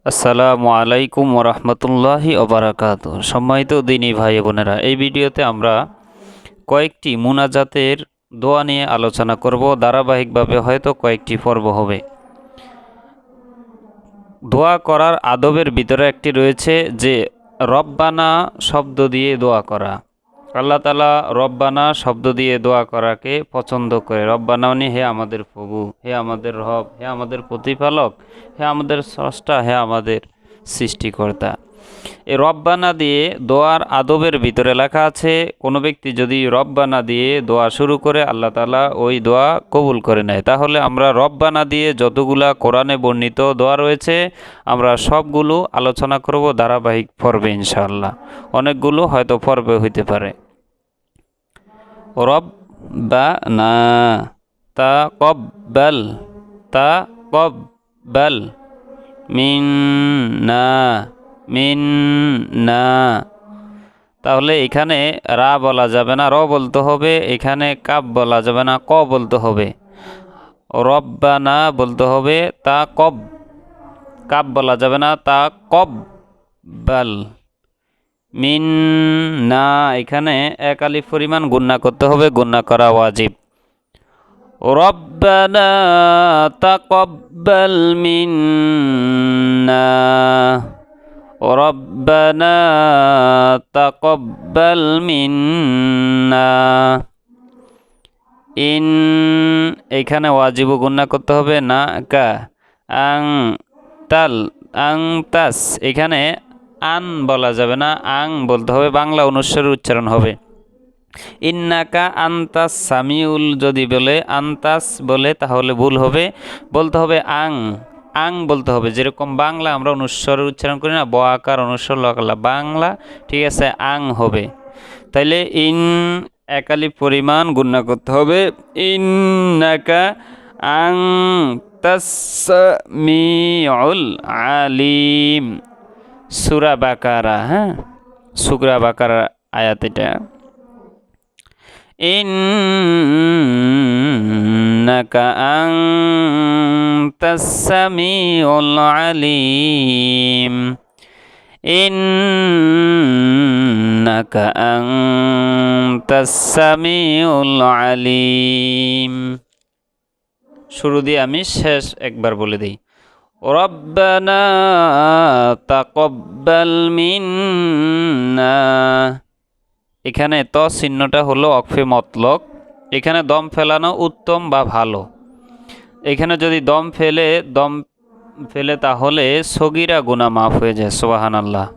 আসসালামু আলাইকুম ওরহমতুল্লাহি ওবারাকাতু। সম্মানিত দিনী ভাই বোনেরা, এই ভিডিওতে আমরা কয়েকটি মুনাজাতের দোয়া নিয়ে আলোচনা করব। ধারাবাহিকভাবে হয়তো কয়েকটি পর্ব হবে। দোয়া করার আদবের ভিতরে একটি রয়েছে যে রব্বানা শব্দ দিয়ে দোয়া করা। আল্লাহ তাআলা রব্বানা শব্দ দিয়ে দোয়া করাকে পছন্দ করে। রব্বানা মানে হে আমাদের প্রভু, হে আমাদের রব, হে আমাদের প্রতিপালক, হে আমাদের স্রষ্টা, হে আমাদের সৃষ্টিকর্তা। এই রব্বানা দিয়ে দোয়ার আদবের ভিতরে লেখা আছে, কোনো ব্যক্তি যদি রব্বানা দিয়ে দোয়া শুরু করে আল্লাহ তাআলা ওই দোয়া কবুল করে নেয়। তাহলে আমরা রব্বানা দিয়ে যতগুলা কোরআনে বর্ণিত দোয়া রয়েছে আমরা সবগুলো আলোচনা করব ধারাবাহিক পর্বে ইনশাআল্লাহ। অনেকগুলো হয়তো পর্বে হইতে পারে। রব্বানা তাকাব্বাল তাকাব্বাল মিন্না মিন্না। তাহলে এখানে রা বলা যাবে না, র বলতে হবে। এখানে কাব বলা যাবে না, ক বলতে হবে। রব্বানা বলতে হবে তা কব, কাব বলা যাবে না, তা কব বাল মিন্না। এখানে এক আলিফ পরিমাণ গুন্না করতে হবে, গুন্না করা ওয়াজিব। রব্বানা তাকাব্বাল মিন্না রব্বানা তাকাব্বাল মিন্না। এখানে ওয়াজিবু গুন্না করতে হবে না কা। আং তাল আং তাস, এখানে আন বলা যাবে না, আং বলতে হবে। বাংলা অনুস্বরের উচ্চারণ হবে। ইন্নাকা আন্তাস সামিউল যদি বলে আন্তাস বলে তাহলে ভুল হবে, বলতে হবে আং। আং বলতে হবে, যেরকম বাংলা আমরা অনুস্বরের উচ্চারণ করি না, ব আকার অনুস্বর লকালা বাংলা, ঠিক আছে, আং হবে। তাইলে একালি পরিমাণ গুণনা করতে হবে। ইন্নাকা আং তাসমিউল আলিম। সূরা বাকারা, হ্যাঁ, সূরা বাকারা আয়াত এটা। ইন্নাকা আনতাস সামিউল আলিম ইন্নাকা আনতাস সামিউল আলিম। শুরু দিয়ে আমি শেষ একবার বলে দিই। রব্বানা তাকাব্বাল মিন্না। এখানে ত চিহ্নটা হলো অকফে মতলক। এখানে দম ফেলানো উত্তম বা ভালো। এখানে যদি দম ফেলে তাহলে সগীরা গুনাহ মাফ হয়ে যায়। সুবহানাল্লাহ।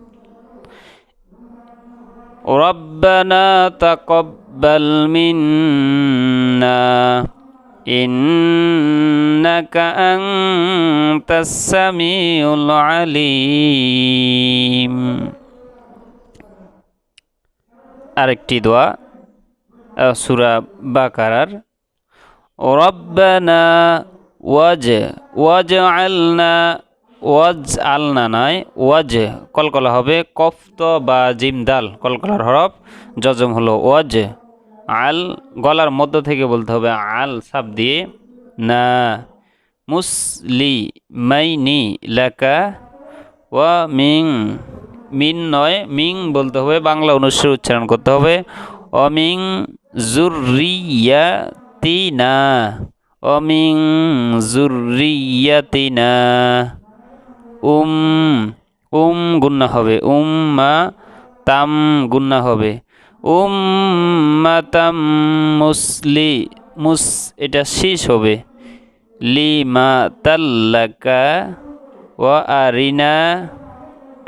রব্বানা তাকাব্বাল মিন্না ইন্নাকা আনতাস সামিউল আলিম। আরেকটি দোয়া সূরা বাকারার। রব্বানা ওয়াজআলনা, ওয়াজআলনা নয়, ওয়াজ কলকলা হবে, কফত বা জিম দাল কলকলার হরফ, জজম হলো ওয়াজ। আল গলার মধ্য থেকে বলতে হবে, আল সাব দিয়ে না। মুসলিমাইনি লাকা ওয়া মিং, মিন নয় মিং বলতে হবে, বাংলা অনুস্বর উচ্চারণ করতে হবে। অমিং যুররিয়াতিনা অমিং যুররিয়াতিনা। গুন্না হবে, মা তাম গুন্না হবে। উম্মাতাম মুস এটা শীষ হবে। লিমা তাল্লাকা ওয়া আরিনা।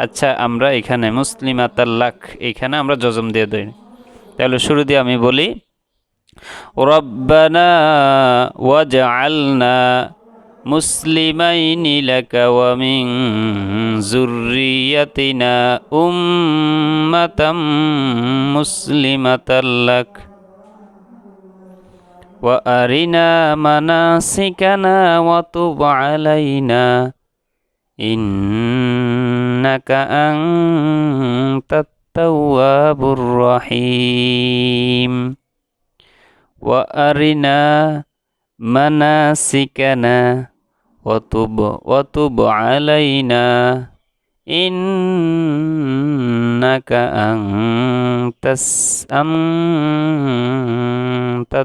আচ্ছা, আমরা এখানে মুসলিমাতাল্লাক, এখানে আমরা জজম দিয়ে দিই। তাহলে শুরু দিয়ে আমি বলি, রব্বানা ওয়াজআলনা মুসলিমাইনি লাকা ওয়া মিন যুররিয়াতিনা উম্মাতাম মুসলিমাতাল লাক ওয়া আরিনা মানাসিকানা ওয়া তুব আলাইনা ইন্নাকা আনতাত তাওয়াবুর রহিম। ওয়া আরিনা মানাসিকানা وتب علينا إنك أنت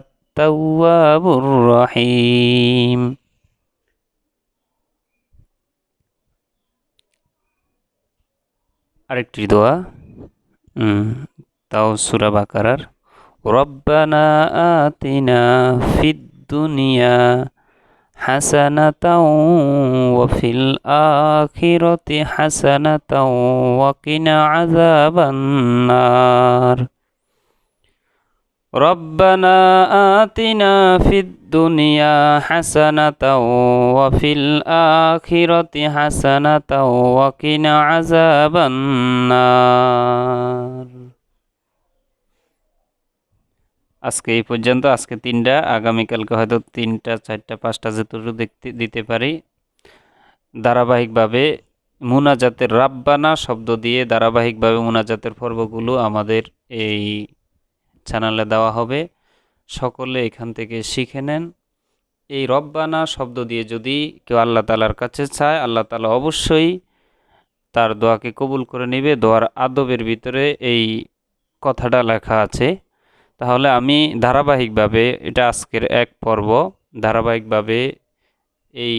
التواب الرحيم. আরেকটি দোয়া তাও সূরা বাকারার রব্বানা আতিনা ফিদ দুনিয়া হাসানাতাও ওয়া ফিল আখিরাতি হাসানাতাও ওয়া কিনা আযাবান নার। রব্বানা আতিনা ফিদ দুনিয়া হাসানাতাও ওয়া ফিল আখিরাতি হাসানাতাও ওয়া কিনা আযাবান নার। আজকে এই পর্যন্ত। আজকে 3টা, আগামীকালকে হয়তো 3টা 4টা 5টা যতটুকু দিতে পারি। ধারাবাহিকভাবে মুনাজাতের রাব্বানা শব্দ দিয়ে ধারাবাহিকভাবে মুনাজাতের পর্বগুলো আমাদের এই চ্যানেলে দেওয়া হবে। সকলে এখান থেকে শিখে নেন। এই রব্বানা শব্দ দিয়ে যদি কেউ আল্লাহ তাআলার কাছে চায়, আল্লাহ তাআলা অবশ্যই তার দোয়াকে কবুল করে নেবে। দোয়ার আদবের ভিতরে এই কথাটা লেখা আছে। তাহলে আমি ধারাবাহিকভাবে, এটা আজকের এক পর্ব, ধারাবাহিকভাবে এই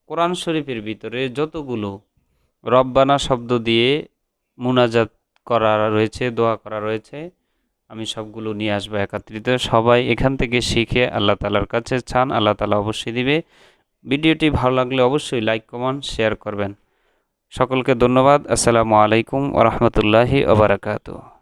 কোরআন শরীফের ভিতরে যতগুলো রব্বানা শব্দ দিয়ে মুনাজাত করা রয়েছে, দোয়া করা রয়েছে, আমি সবগুলো নিয়ে আসবো একত্রিত। সবাই এখান থেকে শিখে আল্লাহ তাআলার কাছে চান, আল্লাহ তাআলা অবশ্যই দিবে। ভিডিওটি ভালো লাগলে অবশ্যই লাইক, কমেন্ট, শেয়ার করবেন। সকলকে ধন্যবাদ। আসসালামু আলাইকুম ওয়া রাহমাতুল্লাহি ওয়া বারাকাতুহু।